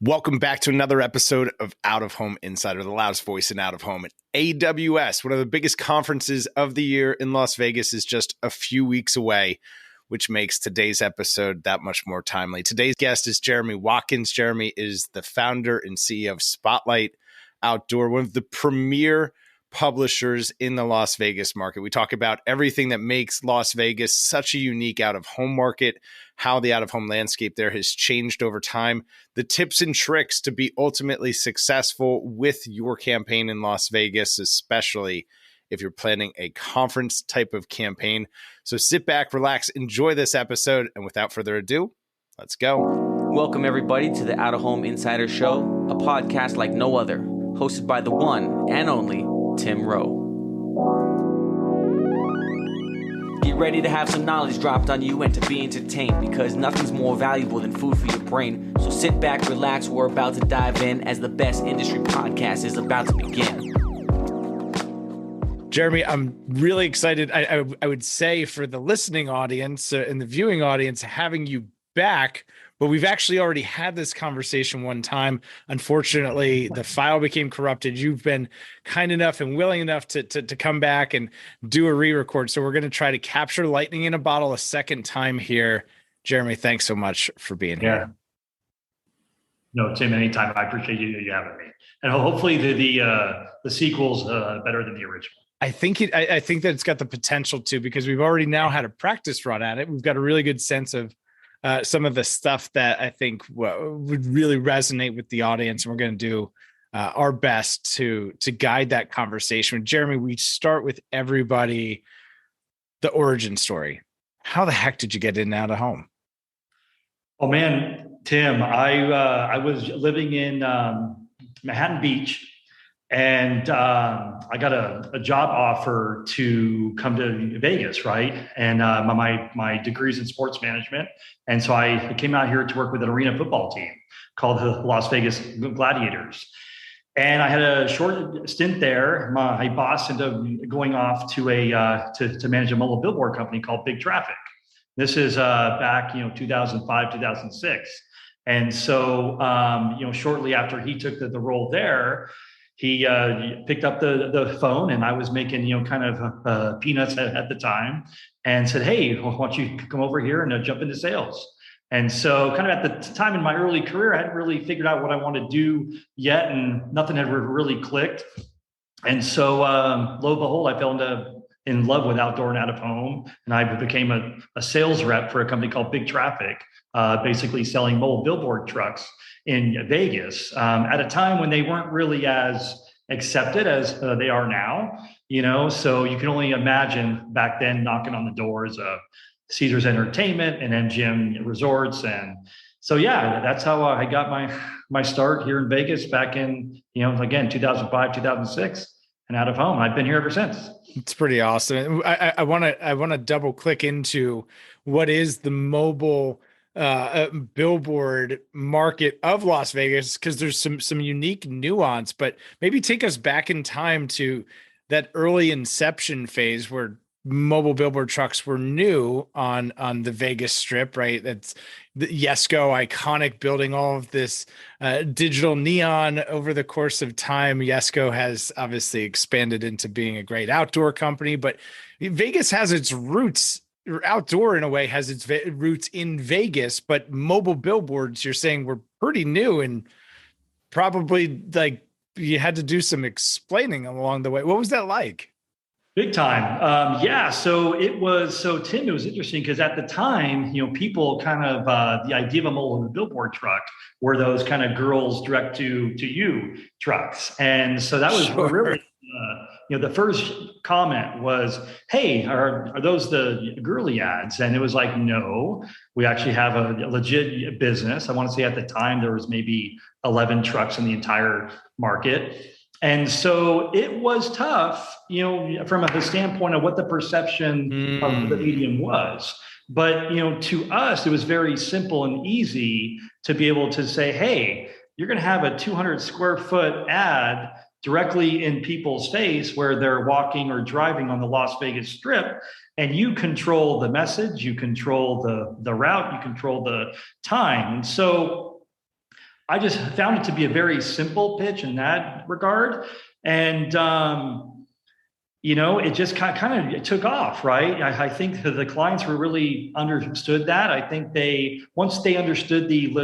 Welcome back to another episode of Out of Home Insider, the loudest voice in out of home. AWS, one of the biggest conferences of the year in Las Vegas, is just a few weeks away, which makes today's episode that much more timely. Today's guest is Jeremie Watkins. Jeremie is the founder and CEO of Spotlight Outdoor, one of the premier publishers in the Las Vegas market. We talk about everything that makes Las Vegas such a unique out-of-home market, how the out-of-home landscape there has changed over time, the tips and tricks to be ultimately successful with your campaign in Las Vegas, especially if you're planning a conference type of campaign. So sit back, relax, enjoy this episode, and without further ado, let's go. Welcome everybody to the Out of Home Insider Show, a podcast like no other, hosted by the one and only Tim Rowe. Get ready to have some knowledge dropped on you and to be entertained, because nothing's more valuable than food for your brain. So sit back, relax, we're about to dive in as the best industry podcast is about to begin. Jeremie, I'm really excited. I would say for the listening audience and the viewing audience, having you back, but we've actually already had this conversation one time. Unfortunately, the file became corrupted. You've been kind enough and willing enough to come back and do a re-record. So we're going to try to capture lightning in a bottle a second time here. Jeremie, thanks so much for being here. No, Tim, anytime. I appreciate you having me. And hopefully the sequel's better than the original. I think that it's got the potential to, because we've already now had a practice run at it. We've got a really good sense of some of the stuff that I think would really resonate with the audience. And we're going to do our best to guide that conversation. Jeremie, we start with everybody, the origin story. How the heck did you get in and out of home? Oh man, Tim, I was living in Manhattan Beach, and I got a job offer to come to Vegas, right? And my degree's in sports management. And so I came out here to work with an arena football team called the Las Vegas Gladiators. And I had a short stint there. My boss ended up going off to to manage a mobile billboard company called Big Traffic. This is back, 2005, 2006. And so, shortly after he took the role there, he picked up the phone, and I was making, kind of peanuts at the time, and said, "Hey, why don't you come over here and jump into sales?" And so kind of at the time in my early career, I hadn't really figured out what I wanted to do yet, and nothing had really clicked. And so lo and behold, I fell in love with outdoor and out of home. And I became a sales rep for a company called Big Traffic, basically selling mobile billboard trucks in Vegas at a time when they weren't really as accepted as they are now, so you can only imagine back then knocking on the doors of Caesars Entertainment and MGM Resorts. And so, yeah, that's how I got my start here in Vegas back in, again, 2005, 2006 and out of home. I've been here ever since. It's pretty awesome. I want to double click into what is the mobile billboard market of Las Vegas, because there's some unique nuance, but maybe take us back in time to that early inception phase where mobile billboard trucks were new on the Vegas Strip, right? That's the Yesco, iconic, building all of this digital neon over the course of time. Yesco has obviously expanded into being a great outdoor company, but Vegas has its roots. Outdoor in a way has its roots in Vegas, but mobile billboards, you're saying, were pretty new, and probably like you had to do some explaining along the way. What was that like? Big time. So Tim, it was interesting because at the time, people kind of, the idea of a mobile billboard truck were those kind of girls direct to you trucks. And so that was really, the first comment was, "Hey, are those the girly ads?" And it was like, no, we actually have a legit business. I want to say at the time there was maybe 11 trucks in the entire market. And so it was tough, from a standpoint of what the perception of the medium was. But, to us, it was very simple and easy to be able to say, hey, you're going to have a 200 square foot ad directly in people's face where they're walking or driving on the Las Vegas Strip, and you control the message, you control the route, you control the time. And so I just found it to be a very simple pitch in that regard. And, it just kind of took off, right? I think the clients were really understood that. I think once they understood the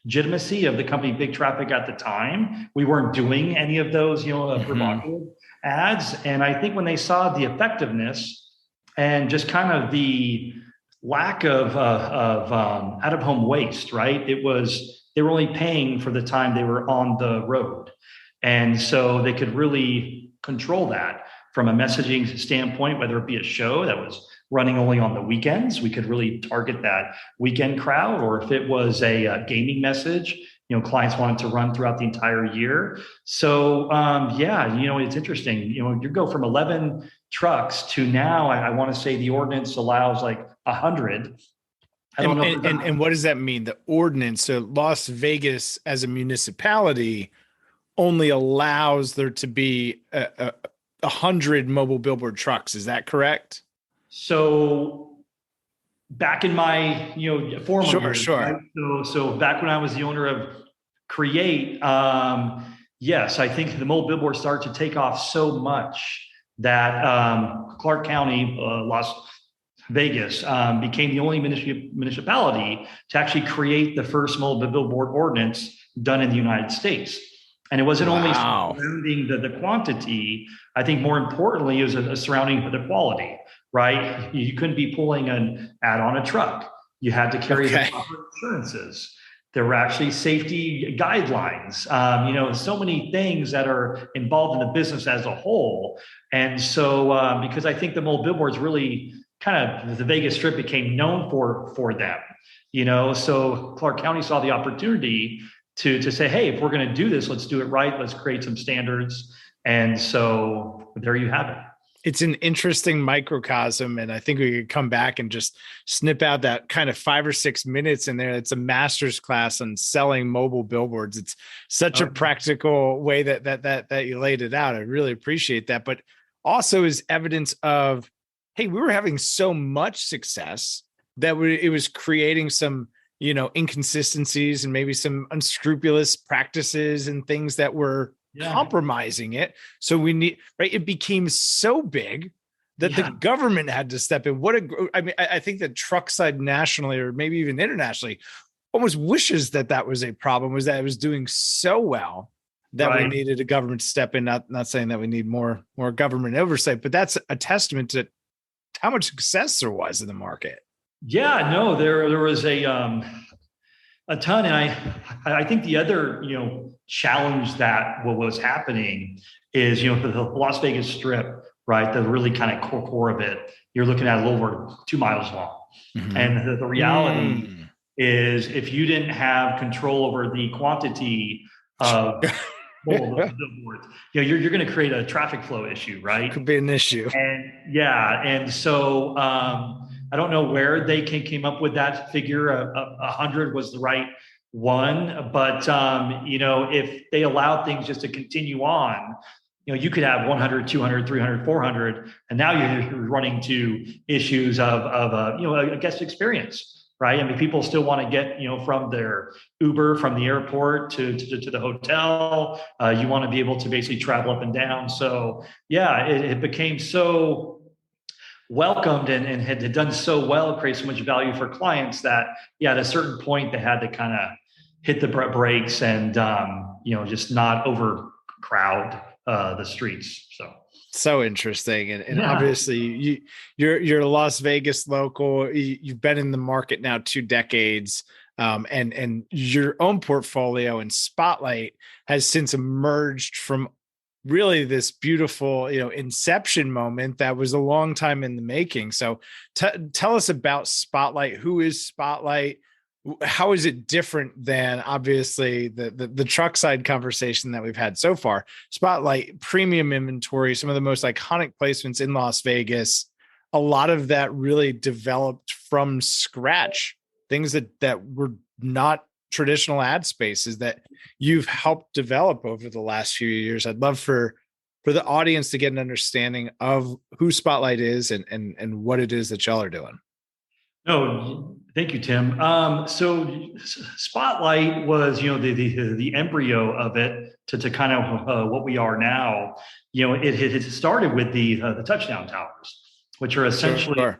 legitimacy of the company Big Traffic at the time, we weren't doing any of those, provocative ads. And I think when they saw the effectiveness and just kind of the lack of out of home waste, right? They were only paying for the time they were on the road. And so they could really control that from a messaging standpoint, whether it be a show that was running only on the weekends, we could really target that weekend crowd, or if it was a gaming message, clients wanted to run throughout the entire year. So it's interesting. You go from 11 trucks to now, I want to say the ordinance allows like 100. I don't know. And what does that mean? The ordinance, so Las Vegas as a municipality only allows there to be 100 mobile billboard trucks. Is that correct? So back in my, former years, sure. Right? So back when I was the owner of Create, yes, I think the mobile billboard started to take off so much that Clark County, Las Vegas, became the only municipality to actually create the first mobile billboard ordinance done in the United States. And it wasn't only surrounding the quantity. I think more importantly, it was surrounding the quality, right? You couldn't be pulling an ad on a truck. You had to carry the proper insurances. There were actually safety guidelines, so many things that are involved in the business as a whole. And so, because I think the mobile billboards really kind of, the Vegas Strip became known for them, so Clark County saw the opportunity to say, hey, if we're going to do this, let's do it right. Let's create some standards. And so there you have it. It's an interesting microcosm. And I think we could come back and just snip out that kind of 5 or 6 minutes in there. It's a master's class on selling mobile billboards. It's such a practical way that you laid it out. I really appreciate that. But also is evidence of, hey, we were having so much success that it was creating some, inconsistencies and maybe some unscrupulous practices and things that were compromising it. So it became so big that the government had to step in. I think that truck side nationally, or maybe even internationally, almost wishes that was a problem, was that it was doing so well that we needed a government to step in. Not saying that we need more government oversight, but that's a testament to how much success there was in the market. Yeah, no, there was a ton. And I think the other, challenge that what was happening is, the Las Vegas Strip, right? The really kind of core of it, you're looking at a little over 2 miles long. Mm-hmm. And the reality is, if you didn't have control over the quantity of billboards, you're going to create a traffic flow issue, right? Could be an issue. And so I don't know where they came up with that figure. 100 was the right one, but if they allowed things just to continue on, you could have 100, 200, 300, 400, and now you're running to issues of a guest experience, right? I mean, people still want to get from their Uber from the airport to the hotel. You want to be able to basically travel up and down. So it became so welcomed and had done so well, create so much value for clients that at a certain point they had to kind of hit the brakes and just not overcrowd the streets. So interesting. And obviously you're a Las Vegas local. You've been in the market now 2 decades. And your own portfolio and Spotlight has since emerged from really this beautiful, inception moment that was a long time in the making. So tell us about Spotlight. Who is Spotlight? How is it different than obviously the truck side conversation that we've had so far? Spotlight, premium inventory, some of the most iconic placements in Las Vegas. A lot of that really developed from scratch, things that were not traditional ad spaces that you've helped develop over the last few years. I'd love for the audience to get an understanding of who Spotlight is and what it is that y'all are doing. No, thank you, Tim. So Spotlight was, the embryo of it to kind of what we are now. It started with the touchdown towers, which are essentially, Sure.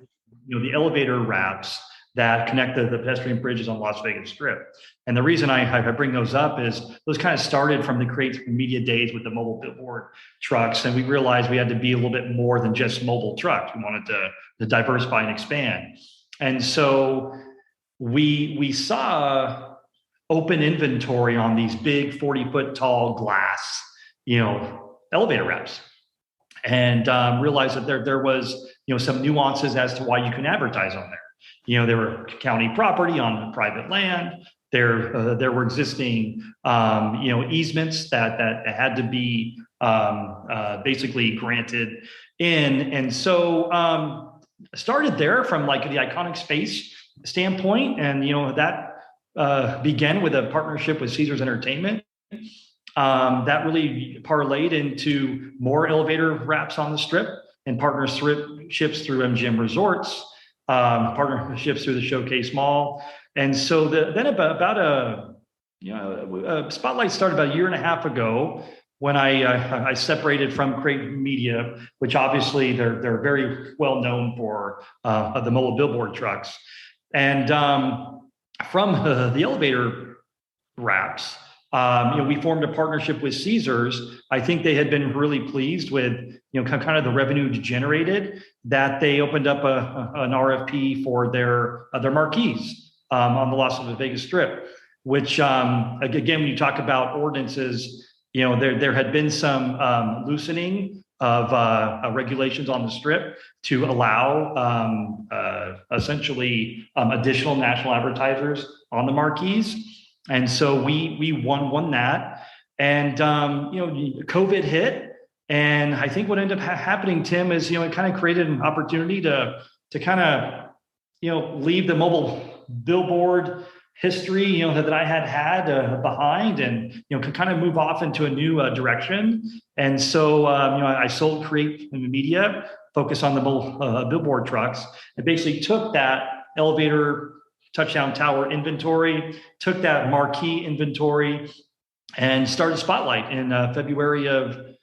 the elevator wraps that connect the pedestrian bridges on Las Vegas Strip. And the reason I bring those up is those kind of started from the create media days with the mobile billboard trucks. And we realized we had to be a little bit more than just mobile trucks. We wanted to diversify and expand. And so we saw open inventory on these big 40-foot tall glass, elevator wraps, and realized that there was, some nuances as to why you can advertise on there. There were county property on private land. There were existing, easements that had to be basically granted in. And so started there from like the iconic space standpoint. And, that began with a partnership with Caesars Entertainment. That really parlayed into more elevator wraps on the Strip and partnerships through MGM Resorts, partnerships through the Showcase Mall. And so then about Spotlight started about a year and a half ago when I separated from Create Media, which obviously they're very well known for the mobile billboard trucks. And from the elevator wraps, we formed a partnership with Caesars. I think they had been really pleased with, kind of the revenue generated, that they opened up an RFP for their marquees on the Las Vegas Strip, which, again, when you talk about ordinances, there had been some loosening of regulations on the Strip to allow essentially additional national advertisers on the marquees. And so we won that. And, COVID hit. And I think what ended up happening, Tim, is, it kind of created an opportunity to kind of, leave the mobile billboard history, that I had behind, and, kind of move off into a new direction. And so, I sold Create Media, focus on the mobile billboard trucks, and basically took that elevator touchdown tower inventory, took that marquee inventory, and started Spotlight in February of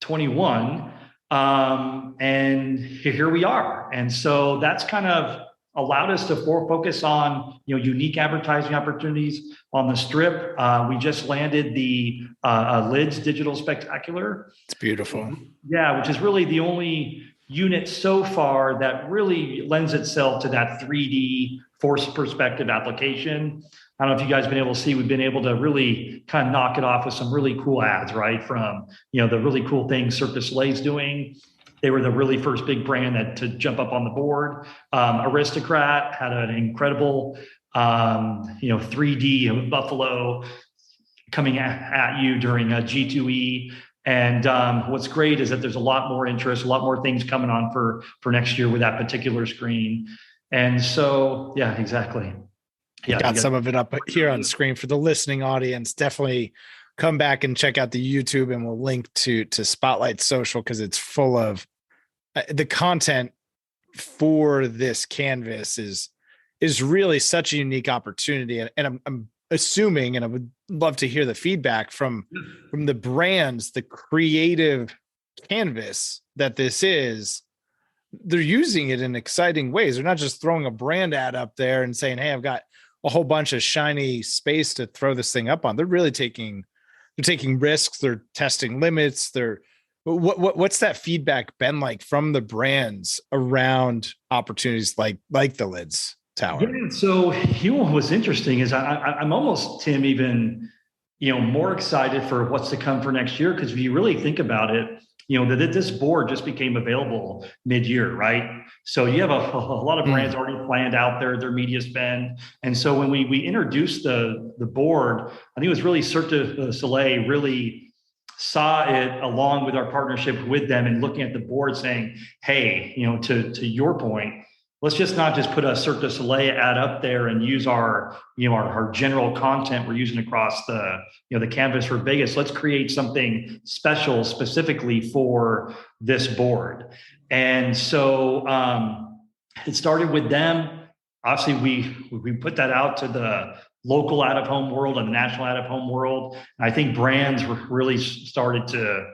21. And here we are. And so that's kind of allowed us to focus on, unique advertising opportunities on the Strip. We just landed the Lids Digital Spectacular. It's beautiful. Yeah, which is really the only unit so far that really lends itself to that 3D force perspective application. I don't know if you guys have been able to see, we've been able to really kind of knock it off with some really cool ads, right? From, the really cool things Cirque du Soleil's doing. They were the really first big brand to jump up on the board. Aristocrat had an incredible, 3D Buffalo coming at you during G2E. And what's great is that there's a lot more interest, a lot more things coming on for next year with that particular screen. And so, yeah, exactly. Yeah, got some of it up here on screen for the listening audience. Definitely come back and check out the YouTube, and we'll link to Spotlight Social, because it's full of the content for this canvas is really such a unique opportunity. And I'm assuming, and I would love to hear the feedback from the brands, the creative canvas that this is, they're using it in exciting ways. They're not just throwing a brand ad up there and saying, hey, I've got a whole bunch of shiny space to throw this thing up on. They're really taking risks. They're testing limits. What's that feedback been like from the brands around opportunities like the Lids Tower? Yeah, so what was interesting is I'm almost, Tim, even more excited for what's to come for next year, because if you really think about it, that this board just became available mid-year, right? So you have a lot of brands already planned out their media spend. And so when we introduced the board, I think it was really Cirque du Soleil really saw it along with our partnership with them, and looking at the board saying, hey, to your point, let's just not just put a Cirque du Soleil ad up there and use our general content we're using across the canvas for Vegas. Let's create something special specifically for this board. And so it started with them. obviously we put that out to the local out of home world and the national out of home world. And I think brands really started to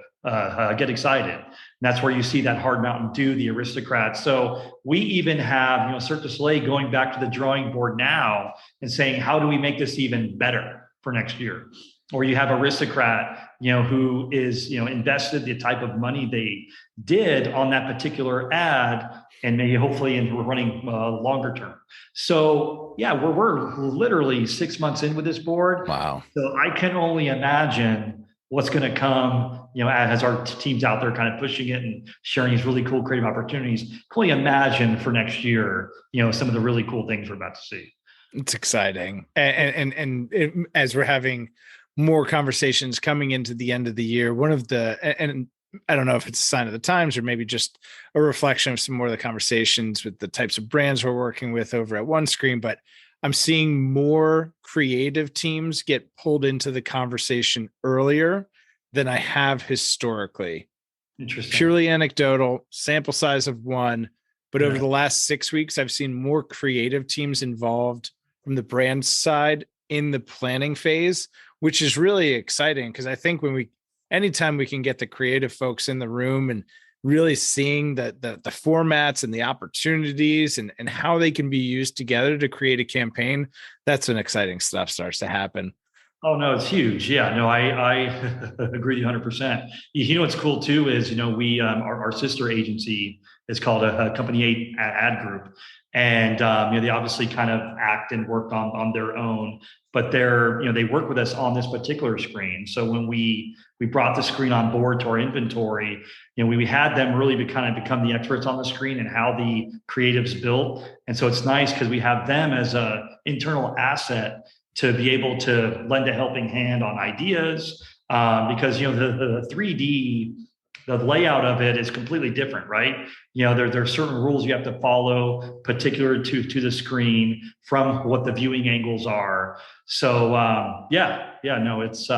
get excited. And that's where you see that Hard Mountain Dew, the Aristocrats. So we even have, Cirque du Soleil going back to the drawing board now and saying, how do we make this even better for next year? Or you have Aristocrat, who is, invested the type of money they did on that particular ad, and maybe hopefully we're running longer term. So yeah, we're literally 6 months in with this board. Wow. So I can only imagine what's going to come, as our team's out there kind of pushing it and sharing these really cool creative opportunities. Can only imagine for next year, some of the really cool things we're about to see. It's exciting. And as we're having more conversations coming into the end of the year, and I don't know if it's a sign of the times or maybe just a reflection of some more of the conversations with the types of brands we're working with over at One Screen, but I'm seeing more creative teams get pulled into the conversation earlier than I have historically. Interesting. Purely anecdotal, sample size of one, but over the last 6 weeks, I've seen more creative teams involved from the brand side in the planning phase, which is really exciting because I think anytime we can get the creative folks in the room and really seeing the formats and the opportunities and how they can be used together to create a campaign, that's when exciting stuff starts to happen. Oh, no, it's huge. Yeah, no, I agree with you 100%. What's cool too is, we, our sister agency is called a Company 8 ad group. And, they obviously kind of act and work on their own, but they work with us on this particular screen. So when we brought the screen on board to our inventory, we had them really become the experts on the screen and how the creative's built. And so it's nice because we have them as a internal asset to be able to lend a helping hand on ideas, because the 3D, the layout of it is completely different, right? There are certain rules you have to follow particular to the screen from what the viewing angles are. So it's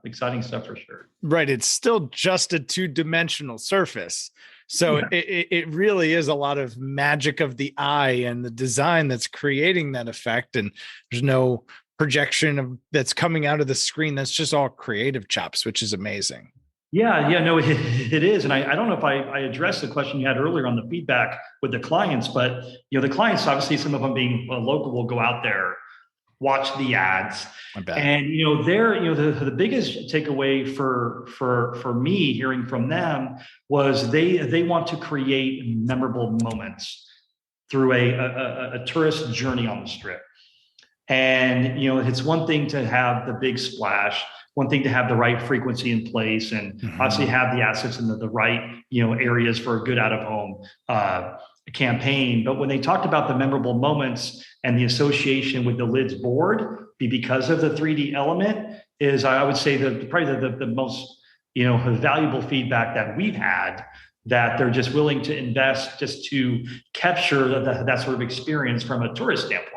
exciting stuff for sure. Right. It's still just a two-dimensional surface. So it really is a lot of magic of the eye and the design that's creating that effect. And there's no projection that's coming out of the screen. That's just all creative chops, which is amazing. Yeah, no, it is. And I don't know if I addressed the question you had earlier on the feedback with the clients, but, the clients, obviously some of them being local, will go out there, watch the ads. And, the biggest takeaway for me hearing from them was they want to create memorable moments through a tourist journey on the Strip. And, it's one thing to have the big splash, one thing to have the right frequency in place and obviously have the assets in the right, areas for a good out of home campaign. But when they talked about the memorable moments and the association with the Lids board, because of the 3D element, is I would say probably the most, valuable feedback that we've had, that they're just willing to invest just to capture that sort of experience from a tourist standpoint.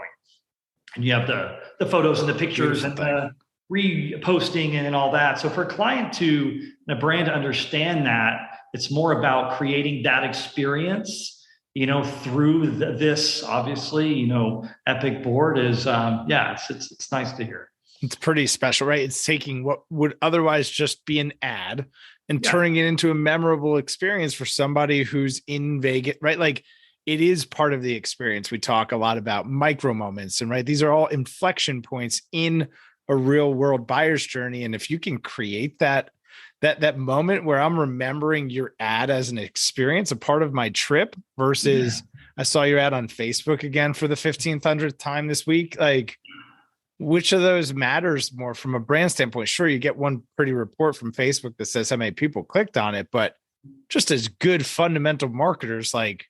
And you have the photos and the pictures and the reposting and all that. So for a client and a brand to understand that, it's more about creating that experience, through this obviously, epic board is, it's nice to hear. It's pretty special, right? It's taking what would otherwise just be an ad and turning it into a memorable experience for somebody who's in Vegas, right? Like, it is part of the experience. We talk a lot about micro moments, and right, these are all inflection points in a real world buyer's journey. And if you can create that moment where I'm remembering your ad as an experience, a part of my trip, versus I saw your ad on Facebook again for the 1500th time this week, like, which of those matters more from a brand standpoint? Sure, you get one pretty report from Facebook that says how many people clicked on it, but just as good fundamental marketers, like,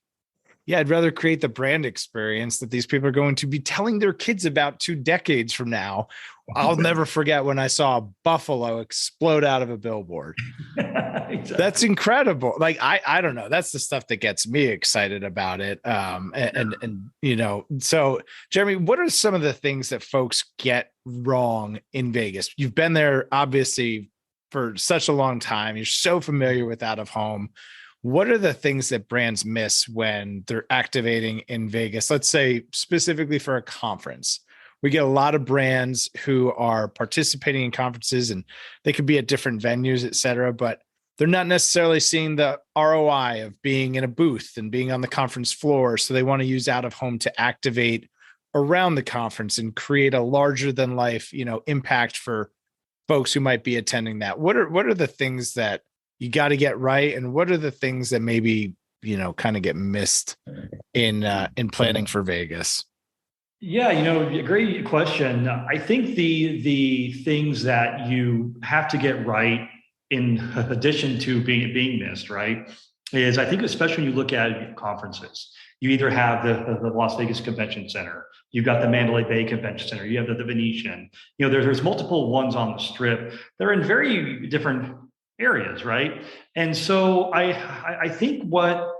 yeah, I'd rather create the brand experience that these people are going to be telling their kids about 2 decades from now. I'll never forget when I saw a buffalo explode out of a billboard. Exactly. That's incredible. Like, I don't know. That's the stuff that gets me excited about it. So Jeremie, what are some of the things that folks get wrong in Vegas? You've been there obviously for such a long time. You're so familiar with out of home. what are the things that brands miss when they're activating in Vegas? Let's say specifically for a conference. We get a lot of brands who are participating in conferences, and they could be at different venues, et cetera, but they're not necessarily seeing the ROI of being in a booth and being on the conference floor. So they want to use out of home to activate around the conference and create a larger than life, impact for folks who might be attending that. What are the things that you got to get right, and what are the things that maybe kind of get missed in planning for Vegas? Yeah, great question. I think the things that you have to get right, in addition to being missed, right, is I think especially when you look at conferences, you either have the Las Vegas Convention Center, you've got the Mandalay Bay Convention Center, you have the Venetian. There's multiple ones on the Strip. They're in very different areas, right? And so I think what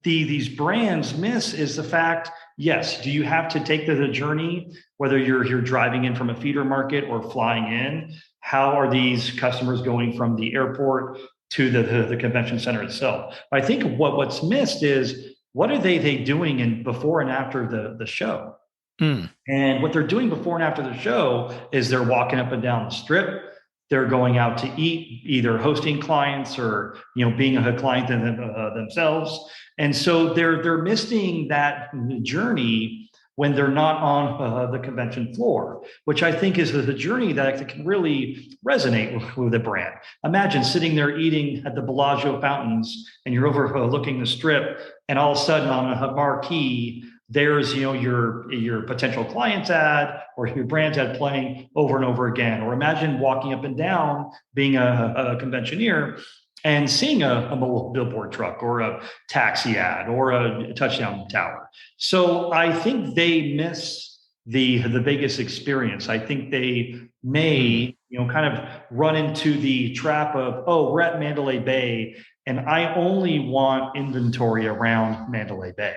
these brands miss is the fact, yes, do you have to take the journey, whether you're driving in from a feeder market or flying in? How are these customers going from the airport to the convention center itself? But I think what's missed is, what are they doing in before and after the show? And what they're doing before and after the show is they're walking up and down the Strip. They're going out to eat, either hosting clients or being a client themselves. And so they're missing that journey when they're not on the convention floor, which I think is the journey that can really resonate with a brand. Imagine sitting there eating at the Bellagio fountains, and you're overlooking the Strip, and all of a sudden on a marquee, there's your potential client's ad or your brand's ad playing over and over again. Or imagine walking up and down, being a conventioneer, and seeing a billboard truck or a taxi ad or a touchdown tower. So I think they miss the Vegas experience. I think they may kind of run into the trap of, oh, we're at Mandalay Bay and I only want inventory around Mandalay Bay.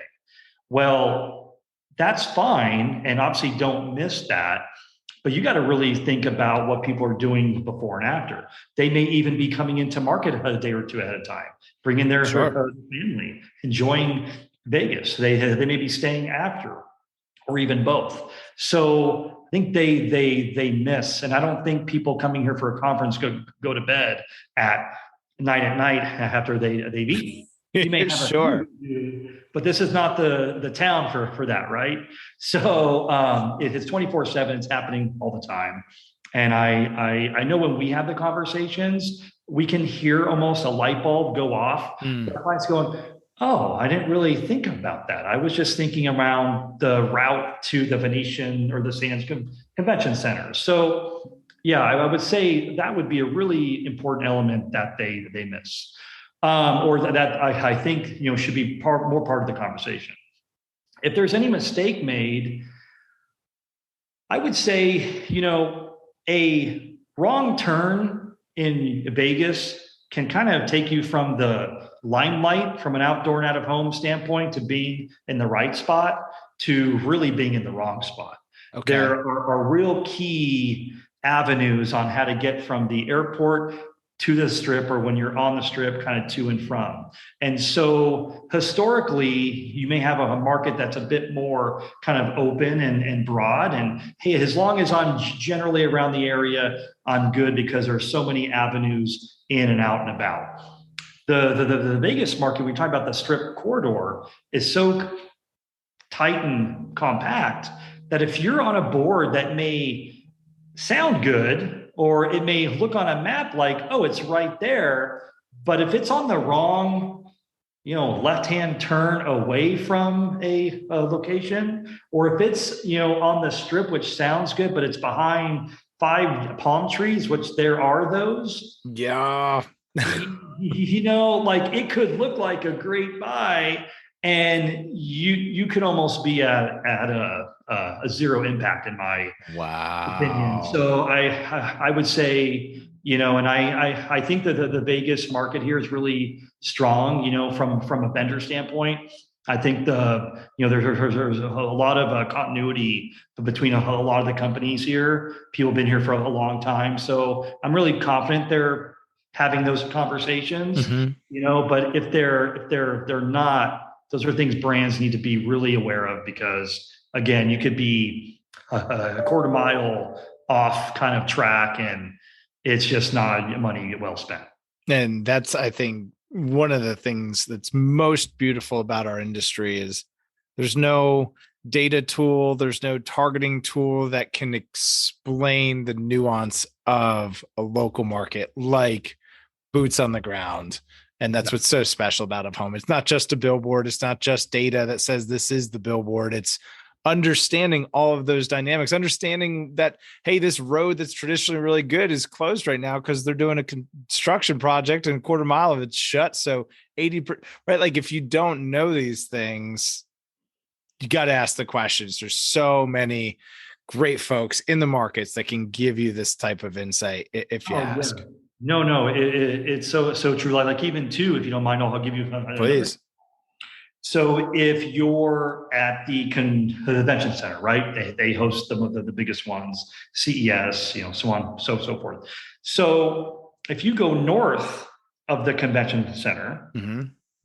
Well, that's fine, and obviously don't miss that. But you got to really think about what people are doing before and after. They may even be coming into market a day or two ahead of time, bringing their family, enjoying Vegas. They may be staying after, or even both. So I think they miss, and I don't think people coming here for a conference go to bed at night after they've eaten. You may have but this is not the town for that, right? So it's 24/7. It's happening all the time, and I know when we have the conversations, we can hear almost a light bulb go off. The client's going, "Oh, I didn't really think about that. I was just thinking around the route to the Venetian or the Sands Convention Center." So yeah, I would say that would be a really important element that they miss. Or that I think should be more part of the conversation. If there's any mistake made, I would say a wrong turn in Vegas can kind of take you from the limelight, from an outdoor and out of home standpoint, to being in the right spot to really being in the wrong spot. Okay. There are real key avenues on how to get from the airport to the Strip, or when you're on the Strip, kind of to and from. And so historically, you may have a market that's a bit more kind of open and broad. And hey, as long as I'm generally around the area, I'm good, because there's so many avenues in and out and about. The Vegas market, we talk about the Strip corridor, is so tight and compact that if you're on a board that may sound good, or it may look on a map like, oh, it's right there, but if it's on the wrong, left-hand turn away from a location, or if it's, on the Strip, which sounds good, but it's behind 5 palm trees, which there are those. Yeah. Like it could look like a great buy, and you could almost be at a zero impact, in my opinion. So I would say, and I think that the Vegas market here is really strong, from a vendor standpoint. I think there's a lot of continuity between a lot of the companies here. People have been here for a long time. So I'm really confident they're having those conversations, Mhm. but if they're not, those are things brands need to be really aware of, because again, you could be a quarter mile off kind of track and it's just not money well spent. And that's, I think, one of the things that's most beautiful about our industry is there's no data tool, there's no targeting tool that can explain the nuance of a local market like boots on the ground. And that's what's so special about Of Home. It's not just a billboard. It's not just data that says this is the billboard. It's understanding all of those dynamics, understanding that, hey, this road that's traditionally really good is closed right now because they're doing a construction project and a quarter mile of it's shut. So 80%, right? Like if you don't know these things, you got to ask the questions. There's so many great folks in the markets that can give you this type of insight if you ask. Yeah. No, it's so true. Like even too, if you don't mind, I'll give you Please. So if you're at the convention center, right? They host some of the biggest ones, CES, so on, so forth. So if you go north of the convention center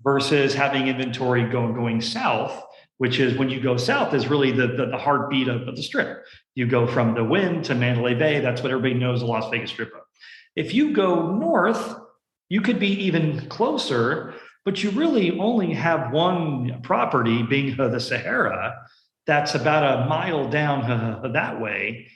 versus having inventory going south, which is when you go south is really the heartbeat of the strip. You go from the Wynn to Mandalay Bay. That's what everybody knows the Las Vegas Strip of. If you go north, you could be even closer, but you really only have one property, being the Sahara, that's about a mile down that way.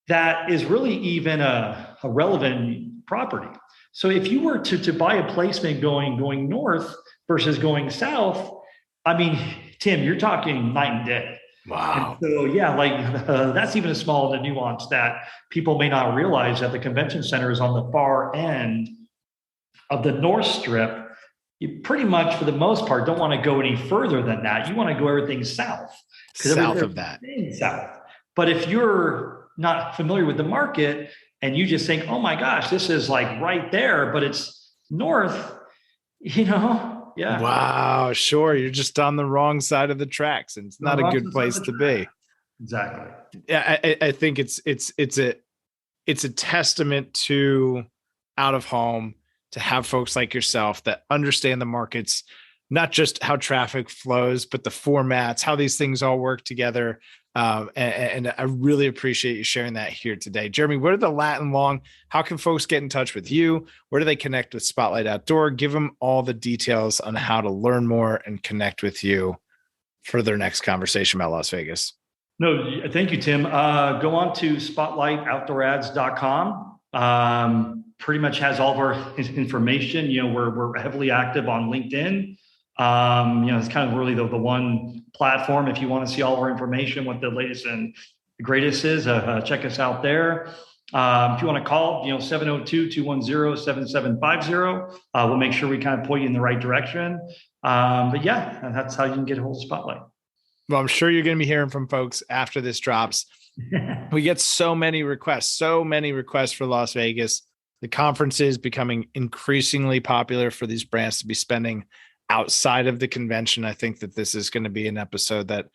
That is really even a relevant property. So if you were to buy a placement going north versus going south, I mean, Tim, you're talking night and day. Wow. And so, that's even a small nuance that people may not realize, that the convention center is on the far end of the North Strip. You pretty much, for the most part, don't want to go any further than that. You want to go everything south. South of that. South. But if you're not familiar with the market and you just think, oh my gosh, this is like right there, but it's north, yeah. Wow, sure. You're just on the wrong side of the tracks, and it's not a good place to be. Exactly. Yeah, I think it's a testament to Out of Home to have folks like yourself that understand the markets, not just how traffic flows, but the formats, how these things all work together. And I really appreciate you sharing that here today. Jeremie, what are the Latin long? How can folks get in touch with you? Where do they connect with Spotlight Outdoor? Give them all the details on how to learn more and connect with you for their next conversation about Las Vegas. No, thank you, Tim. Go on to spotlightoutdoorads.com. Pretty much has all of our information. We're heavily active on LinkedIn. It's kind of really the one platform. If you want to see all of our information, what the latest and the greatest is, check us out there. If you want to call, 702-210-7750. We'll make sure we kind of point you in the right direction. That's how you can get a hold of Spotlight. Well, I'm sure you're going to be hearing from folks after this drops. We get so many requests for Las Vegas. The conference is becoming increasingly popular for these brands to be spending outside of the convention. I think that this is going to be an episode that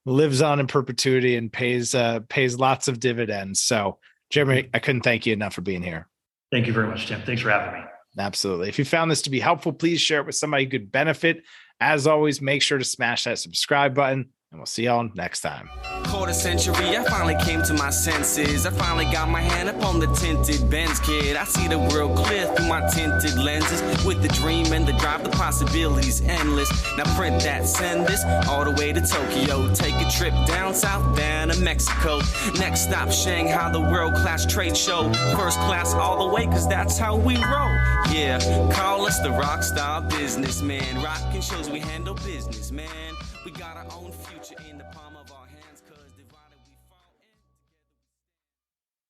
lives on in perpetuity and pays lots of dividends. So, Jeremie, I couldn't thank you enough for being here. Thank you very much, Tim. Thanks for having me. Absolutely. If you found this to be helpful, please share it with somebody who could benefit. As always, make sure to smash that subscribe button, and we'll see y'all next time. Quarter century, I finally came to my senses. I finally got my hand up on the tinted Benz, kid. I see the world clear through my tinted lenses. With the dream and the drive, the possibilities endless. Now print that, send this all the way to Tokyo. Take a trip down south, down to Mexico. Next stop, Shanghai, the world-class trade show. First class all the way, cause that's how we roll. Yeah, call us the rock star businessman. Rockin' shows we handle business, man. We got our own future in the palm of our